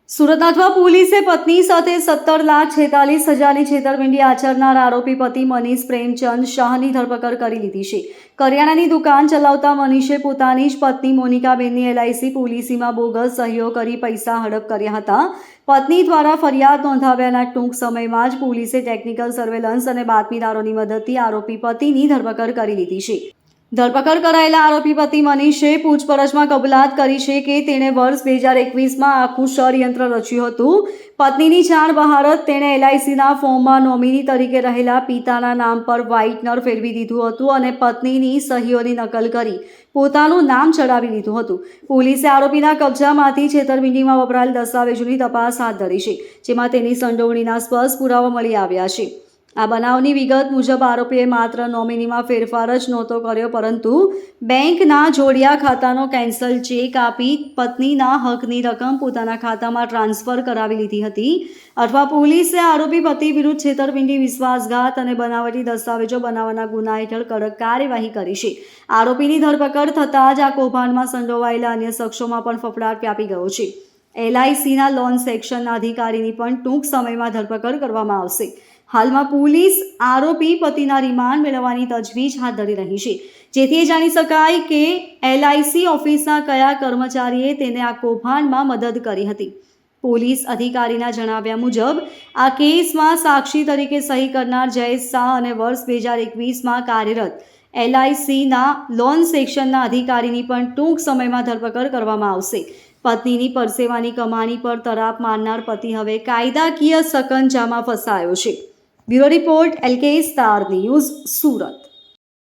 સુરત નાથવા પોલીસે પત્ની સાથે 17,46,000ની છેતરપિંડી આચરનાર આરોપી પતિ મનીષ પ્રેમચંદ શાહની ધરપકડ કરી લીધી છે। કરિયાણાની દુકાન ચલાવતા મનીષે પોતાની જ પત્ની મોનિકાબેનની LIC પોલિસીમાં બોગસ સહીઓ કરી પૈસા હડપ કર્યા હતા। પત્ની દ્વારા ફરિયાદ નોંધાવ્યાના ટૂંક સમયમાં જ પોલીસે ટેકનિકલ સર્વેલન્સ અને બાતમીદારોની મદદથી આરોપી પતિની ધરપકડ કરી લીધી છે। ધરપકડ કરાયેલા આરોપી પતિ મનીષે પૂછપરછમાં કબૂલાત કરી છે કે તેણે વર્ષ 2021માં આખું ષડયંત્ર રચ્યું હતું। પત્નીની જાણ બહાર જ તેણે LICના ફોર્મમાં નોમિની તરીકે રહેલા પિતાના નામ પર વ્હાઇટનર ફેરવી દીધું હતું અને પત્નીની સહીઓની નકલ કરી પોતાનું નામ ચડાવી લીધું હતું। પોલીસે આરોપીના કબજામાંથી છેતરપિંડીમાં વપરાયેલ દસ્તાવેજોની તપાસ હાથ ધરી છે, જેમાં તેની સંડોવણીના સ્પષ્ટ પુરાવા મળી આવ્યા છે। આ બનાવની વિગત મુજબ આરોપીએ માત્ર નોમિનીમાં ફેરફાર જ નહોતો કર્યો, પરંતુ બેંકના જોડિયા ખાતાનો કેન્સલ ચેક આપી પત્નીના હકની રકમ પોતાના ખાતામાં ટ્રાન્સફર કરાવી લીધી હતી। અથવા પોલીસે આરોપી પતિ વિરુદ્ધ છેતરપિંડી, વિશ્વાસઘાત અને બનાવટી દસ્તાવેજો બનાવવાના ગુના હેઠળ કડક કાર્યવાહી કરી છે। આરોપીની ધરપકડ થતાં જ આ કૌભાંડમાં સંડોવાયેલા અન્ય શખ્સોમાં પણ ફફડાટ વ્યાપી ગયો છે। LICના લોન સેક્શનના અધિકારીની પણ ટૂંક સમયમાં ધરપકડ કરવામાં આવશે। હાલમાં પોલીસ આરોપી પતિના રિમાન્ડ મેળવવાની તજવીજ હાથ ધરી રહી છે, જેથી એ જાણી શકાય કે LIC ઓફિસના કયા કર્મચારીએ તેને આ કૌભાંડમાં મદદ કરી હતી। પોલીસ અધિકારીના જણાવ્યા મુજબ આ કેસમાં સાક્ષી તરીકે સહી કરનાર જયેશ શાહ અને વર્ષ 2021માં કાર્યરત LICના લોન સેક્શનના અધિકારીની પણ ટૂંક સમયમાં ધરપકડ કરવામાં આવશે। પત્નીની પરસેવાની કમાણી પર તરાપ મારનાર પતિ હવે કાયદાકીય સકંજામાં ફસાયો છે। Bureau report LK star news, Surat.